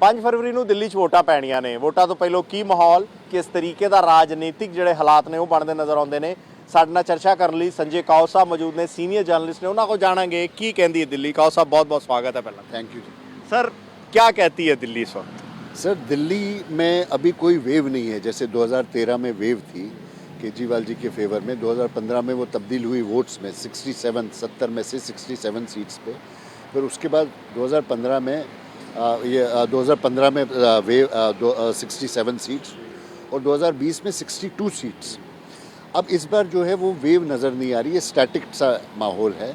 5 ਫਰਵਰੀ ਨੂੰ ਦਿੱਲੀ 'ਚ ਵੋਟਾਂ ਪੈਣੀਆਂ ਨੇ। ਵੋਟਾਂ ਤੋਂ ਪਹਿਲਾਂ ਕੀ ਮਾਹੌਲ, ਕਿਸ ਤਰੀਕੇ ਦਾ ਰਾਜਨੀਤਿਕ ਜਿਹੜੇ ਹਾਲਾਤ ਨੇ ਉਹ ਬਣਦੇ ਨਜ਼ਰ ਆਉਂਦੇ ਨੇ। ਸਾਡੇ ਨਾਲ ਚਰਚਾ ਕਰਨ ਲਈ ਸੰਜੇ ਕਾਓ ਸਾਹਿਬ ਮੌਜੂਦ ਨੇ, ਸੀਨੀਅਰ जर्नलिस्ट ने। उन्होंने को जानेंगे की कहती है दिल्ली। काओ साहब बहुत बहुत स्वागत है पहला। Thank you ji. सर क्या कहती है दिल्ली इस वक्त? सर दिल्ली में अभी कोई वेव नहीं है। जैसे 2013 में वेव थी केजरीवाल जी के फेवर में, 2015 में वो तब्दील हुई वोट्स में 70 में से 67 सीट्स पे। फिर उसके बाद 2015 में 2015 में वेव 67 सीट्स और 2020 में 62 सीट्स। अब इस बार जो है वो वेव नज़र नहीं आ रही है, स्टैटिक सा माहौल है।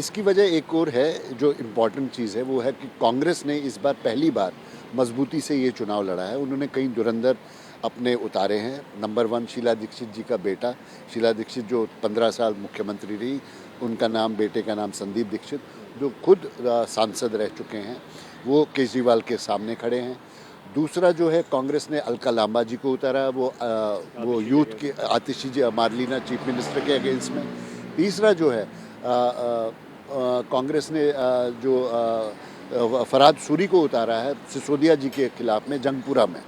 इसकी वजह एक और है, जो इम्पॉर्टेंट चीज़ है वो है कि कांग्रेस ने इस बार पहली बार मजबूती से ये चुनाव लड़ा है। उन्होंने कई धुरंधर अपने उतारे हैं। नंबर 1 शीला दीक्षित जी का बेटा, शीला दीक्षित जो 15 साल मुख्यमंत्री रही, उनका नाम, बेटे का नाम संदीप दीक्षित, जो खुद सांसद रह चुके हैं, वो केजरीवाल के सामने खड़े हैं। दूसरा जो है, कांग्रेस ने अलका लांबा जी को उतारा, वो यूथ के आतिशी जी मार्लिना चीफ मिनिस्टर के अगेंस्ट में। तीसरा जो है कांग्रेस ने जो फरहाद सूरी को उतारा है सिसोदिया जी के खिलाफ में जंगपुरा में।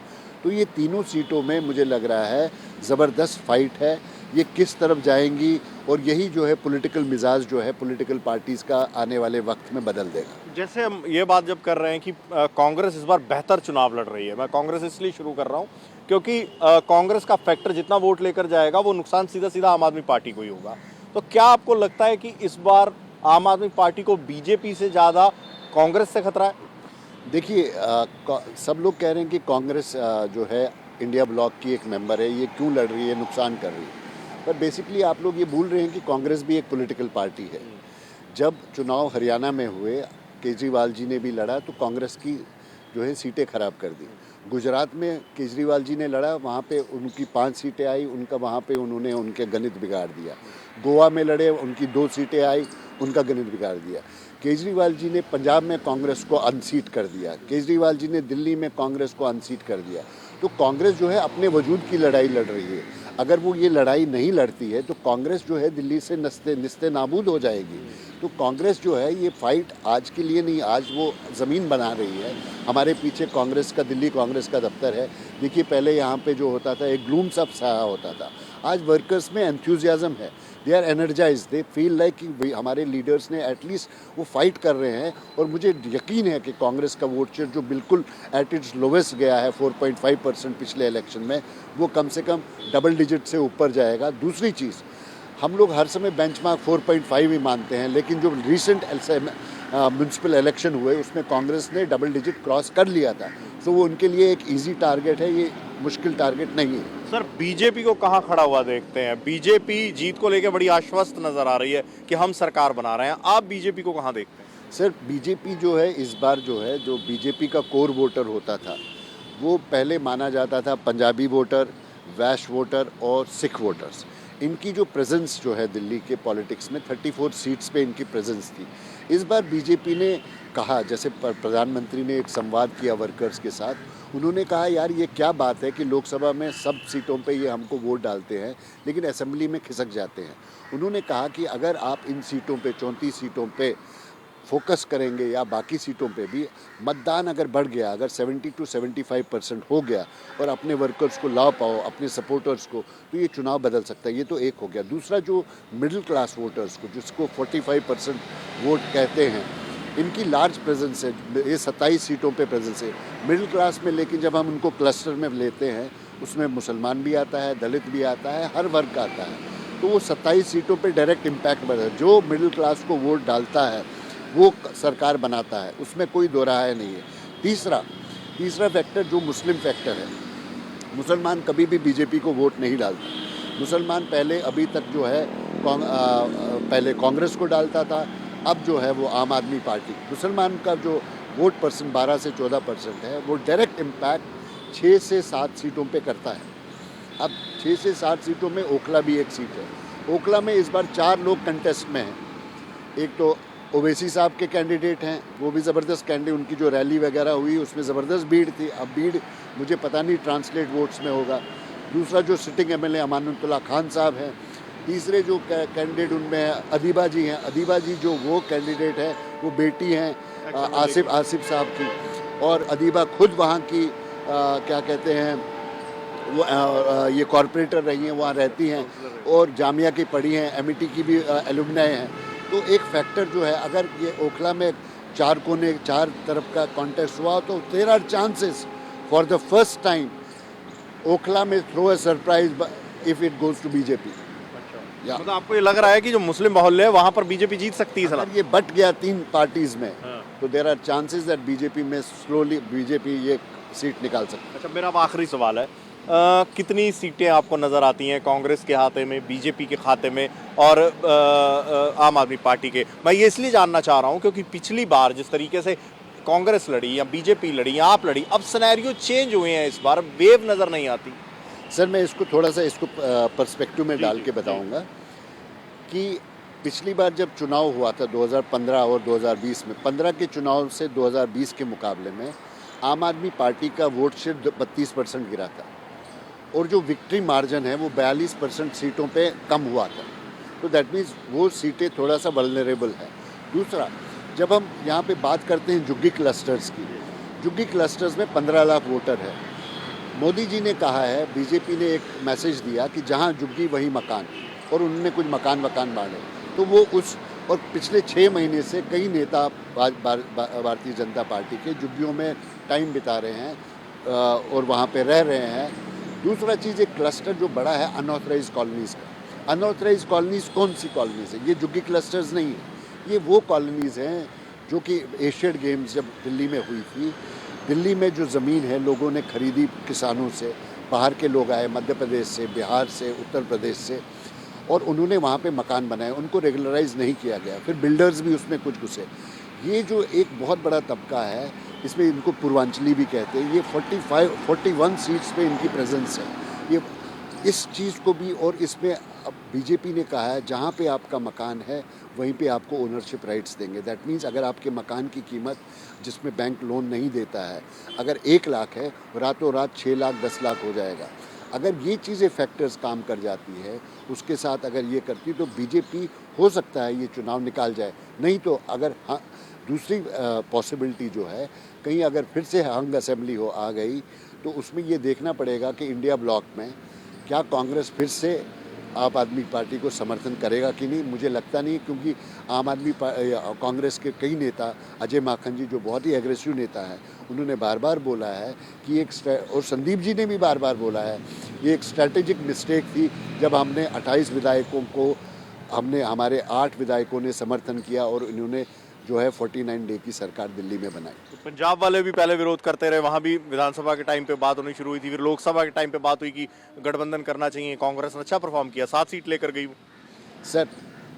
तो ये तीनों सीटों में मुझे लग रहा है ज़बरदस्त फाइट है। ये किस तरफ जाएंगी और यही जो है पॉलिटिकल मिजाज जो है पॉलिटिकल पार्टीज़ का आने वाले वक्त में बदल देगा। जैसे हम ये बात जब कर रहे हैं कि कांग्रेस इस बार बेहतर चुनाव लड़ रही है, मैं कांग्रेस इसलिए शुरू कर रहा हूँ क्योंकि कांग्रेस का फैक्टर जितना वोट लेकर जाएगा वो नुकसान सीधा सीधा आम आदमी पार्टी को ही होगा। तो क्या आपको लगता है कि इस बार आम आदमी पार्टी को बीजेपी से ज़्यादा कांग्रेस से खतरा है? देखिए, सब लोग कह रहे हैं कि कांग्रेस जो है इंडिया ब्लॉक की एक मेंबर है, ये क्यों लड़ रही है, नुकसान कर रही है। पर बेसिकली आप लोग ये भूल रहे हैं कि कांग्रेस भी एक पॉलिटिकल पार्टी है। जब चुनाव हरियाणा में हुए, केजरीवाल जी ने भी लड़ा तो कांग्रेस की जो है सीटें खराब कर दी। गुजरात में केजरीवाल जी ने लड़ा, वहाँ पे उनकी 5 सीटें आई, उनका वहाँ पे उन्होंने उनके गणित बिगाड़ दिया। गोवा में लड़े, उनकी 2 सीटें आई, उनका गणित बिगाड़ दिया। केजरीवाल जी ने पंजाब में कांग्रेस को अनसीट कर दिया। केजरीवाल जी ने दिल्ली में कांग्रेस को अनसीट कर दिया। तो कांग्रेस जो है अपने वजूद की लड़ाई लड़ रही है। अगर वो ये लड़ाई नहीं लड़ती है तो कांग्रेस जो है दिल्ली से निस्ते नाबूद हो जाएगी। तो कांग्रेस जो है ये फाइट आज के लिए नहीं, आज वो ज़मीन बना रही है। हमारे पीछे कांग्रेस का, दिल्ली कांग्रेस का दफ्तर है। देखिए, पहले यहाँ पे जो होता था एक ग्लूम सा छाया होता था, आज वर्कर्स में एंथुजियाज्म है। They are energise, they feel like कि हमारे लीडर्स ने एटलीस्ट वो फाइट कर रहे हैं। और मुझे यकीन है कि कांग्रेस का वोट शेयर जो बिल्कुल एट इट्स लोवेस्ट गया है 4.5% पिछले इलेक्शन में, वो कम से कम डबल डिजिट से ऊपर जाएगा। दूसरी चीज़, हम लोग हर समय बेंचमार्क 4.5 ही मानते हैं, लेकिन जो रिसेंट म्यूनसिपल इलेक्शन हुए उसमें कांग्रेस ने डबल डिजिट क्रॉस कर लिया था। तो वो उनके लिए एक इजी टारगेट है, ये मुश्किल टारगेट नहीं है। सर बीजेपी को कहाँ खड़ा हुआ देखते हैं? बीजेपी जीत को लेकर बड़ी आश्वस्त नजर आ रही है कि हम सरकार बना रहे हैं। आप बीजेपी को कहाँ देखते हैं? सर बीजेपी जो है इस बार जो है, जो बीजेपी का कोर वोटर होता था, वो पहले माना जाता था पंजाबी वोटर, वैश्य वोटर और सिख वोटर्स। इनकी जो प्रेजेंस जो है दिल्ली के पॉलिटिक्स में 34 सीट्स पे इनकी प्रेजेंस थी। इस बार बीजेपी ने कहा, जैसे प्रधानमंत्री ने एक संवाद किया वर्कर्स के साथ, उन्होंने कहा यार ये क्या बात है कि लोकसभा में सब सीटों पे ये हमको वोट डालते हैं लेकिन असेंबली में खिसक जाते हैं। उन्होंने कहा कि अगर आप इन सीटों पे, 34 सीटों पे फोकस करेंगे या बाकी सीटों पे भी मतदान अगर बढ़ गया, अगर 70 to 75% हो गया और अपने वर्कर्स को ला पाओ, अपने सपोर्टर्स को, तो ये चुनाव बदल सकता है। ये तो एक हो गया। दूसरा, जो मिडिल क्लास वोटर्स को, जिसको 45% वोट कहते हैं, इनकी लार्ज प्रेजेंस है। ये 27 सीटों पे प्रेजेंस है मिडिल क्लास में। लेकिन जब हम उनको क्लस्टर में लेते हैं उसमें मुसलमान भी आता है, दलित भी आता है, हर वर्ग आता है। तो वो 27 सीटों पे डायरेक्ट इम्पैक्ट बढ़ा है। जो मिडिल क्लास को वोट डालता है वो सरकार बनाता है, उसमें कोई दो राय नहीं है। तीसरा फैक्टर जो मुस्लिम फैक्टर है, मुसलमान कभी भी बीजेपी को वोट नहीं डालता। मुसलमान पहले, अभी तक जो है पहले कांग्रेस को डालता था, अब जो है वो आम आदमी पार्टी। मुसलमान का जो वोट परसेंट 12 से 14% है, वो डायरेक्ट इम्पैक्ट 6 से 7 सीटों पे करता है। अब 6 से 7 सीटों में ओखला भी एक सीट है। ओखला में इस बार 4 लोग कंटेस्ट में हैं। एक तो ओवैसी साहब के कैंडिडेट हैं, वो भी ज़बरदस्त कैंडिडेट, उनकी जो रैली वगैरह हुई उसमें ज़बरदस्त भीड़ थी। अब भीड़ मुझे पता नहीं ट्रांसलेट वोट्स में होगा। दूसरा जो सिटिंग एमएलए अमानुल्लाह खान साहब हैं। तीसरे जो कैंडिडेट उनमें अदीबा जी हैं। अदीबा जी जो वो कैंडिडेट है, वो बेटी हैं आसिफ साहब की। और अदीबा खुद वहाँ की क्या कहते हैं वो ये कॉरपोरेटर रही हैं, वहाँ रहती हैं और जामिया की पढ़ी हैं, एमईटी की भी एलुमनाई हैं। तो एक फैक्टर जो है, अगर ये ओखला में चार कोने चार तरफ का कॉन्टेस्ट हुआ तो there are chances for the first time Okhla में throw a surprise if it goes to BJP. या मतलब आपको ये लग रहा है कि जो मुस्लिम मोहल्ले है वहाँ पर बीजेपी जीत सकती है? अगर ये बट गया 3 पार्टीज में हाँ। तो there are chances that BJP में स्लोली बीजेपी ये सीट निकाल सकती है। अच्छा, मेरा अब आखिरी सवाल है, कितनी सीटें आपको नज़र आती हैं कांग्रेस के खाते में, बीजेपी के खाते में और आम आदमी पार्टी के? मैं ये इसलिए जानना चाह रहा हूँ क्योंकि पिछली बार जिस तरीके से कांग्रेस लड़ी या बीजेपी लड़ी या आप लड़ी, अब सिनेरियो चेंज हुए हैं, इस बार वेव नज़र नहीं आती। सर मैं इसको थोड़ा सा इसको पर्सपेक्टिव में डाल के बताऊंगा कि पिछली बार जब चुनाव हुआ था 2015 और 2020 में, 15 के चुनाव से 2020 के मुकाबले में आम आदमी पार्टी का वोट शेयर 32% गिरा था और जो विक्ट्री मार्जिन है वो 42% सीटों पे कम हुआ था। तो दैट मीन्स वो सीटें थोड़ा सा वल्नरेबल है। दूसरा, जब हम यहाँ पे बात करते हैं झुग्गी क्लस्टर्स की, झुग्गी क्लस्टर्स में 15 लाख वोटर है। मोदी जी ने कहा है, बीजेपी ने एक मैसेज दिया कि जहाँ झुग्गी वहीं मकान, और उन्होंने कुछ मकान बांटे। तो वो उस और पिछले 6 महीने से कई नेता भारतीय जनता पार्टी के झुग्गियों में टाइम बिता रहे हैं और वहाँ पे रह रहे हैं। दूसरा चीज़, एक क्लस्टर जो बड़ा है अनऑथराइज कॉलोनीज़ का। अनऑथराइज कॉलोनीज़ कौन सी कॉलोनीज़ है? ये झुग्गी क्लस्टर्स नहीं है, ये वो कॉलोनीज़ हैं जो कि एशियन गेम्स जब दिल्ली में हुई थी, दिल्ली में जो ज़मीन है लोगों ने खरीदी किसानों से, बाहर के लोग आए मध्य प्रदेश से, बिहार से, उत्तर प्रदेश से, और उन्होंने वहाँ पे मकान बनाए, उनको रेगुलराइज नहीं किया गया। फिर बिल्डर्स भी उसमें कुछ घुसे। ये जो एक बहुत बड़ा तबका है, इसमें इनको पूर्वांचली भी कहते हैं, ये 41 सीट्स पे इनकी प्रेजेंस है। ये इस चीज़ को भी, और इसमें अब बीजेपी ने कहा है जहाँ पे आपका मकान है वहीं पे आपको ओनरशिप राइट्स देंगे। दैट मीन्स अगर आपके मकान की कीमत, जिसमें बैंक लोन नहीं देता है, अगर 1 लाख है, रातों रात 6 लाख 10 लाख हो जाएगा। अगर ये चीज़ें फैक्टर्स काम कर जाती है, उसके साथ अगर ये करती तो बीजेपी हो सकता है ये चुनाव निकाल जाए। नहीं तो अगर हाँ, दूसरी पॉसिबिलिटी जो है, कहीं अगर फिर से हंग असेंबली आ गई तो उसमें ये देखना पड़ेगा कि इंडिया ब्लॉक में क्या कांग्रेस फिर से आम आदमी पार्टी को समर्थन करेगा कि नहीं। मुझे लगता नहीं, क्योंकि कांग्रेस के कई नेता, अजय माखन जी जो बहुत ही एग्रेसिव नेता है, उन्होंने बार बार बोला है कि और संदीप जी ने भी बार बार बोला है, ये एक स्ट्रैटेजिक मिस्टेक थी जब हमने 28 विधायकों को, हमारे 8 विधायकों ने समर्थन किया और इन्होंने जो है 49 डे की सरकार दिल्ली में बनाई। तो पंजाब वाले भी पहले विरोध करते रहे, वहाँ भी विधानसभा के टाइम पे बात होनी शुरू हुई थी, फिर लोकसभा के टाइम पे बात हुई कि गठबंधन करना चाहिए। कांग्रेस ने अच्छा परफॉर्म किया, 7 सीट लेकर गई। सर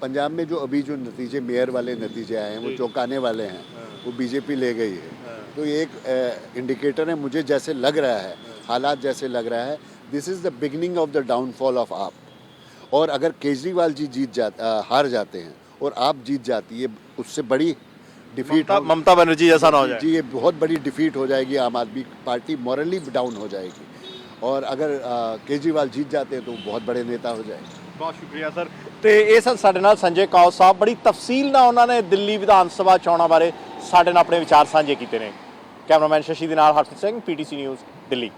पंजाब में जो अभी जो नतीजे, मेयर वाले नतीजे आए हैं वो चौंकाने वाले हैं, वो बीजेपी ले गई है। तो ये एक इंडिकेटर है, मुझे जैसे लग रहा है, हालात जैसे लग रहा है, this is the beginning of the downfall of आप। और अगर केजरीवाल जी हार जाते हैं और आप जीत जाती है, उससे बड़ी डिफीट, ममता बनर्जी जैसा ना हो जाए जी, ये बहुत बड़ी डिफीट हो जाएगी। आम आदमी पार्टी मॉरली डाउन हो जाएगी, और अगर केजरीवाल जीत जाते हैं तो बहुत बड़े नेता हो जाएंगे। बहुत शुक्रिया सर। तो ये सर साडे नाल संजय काओ साहब, बड़ी तफसील नाल उन्होंने दिल्ली विधान सभा चोणां बारे साडे नाल अपने विचार साझे कीते ने। कैमरामैन शशि दे नाल हरप्रीत सिंह, PTC न्यूज़, दिल्ली।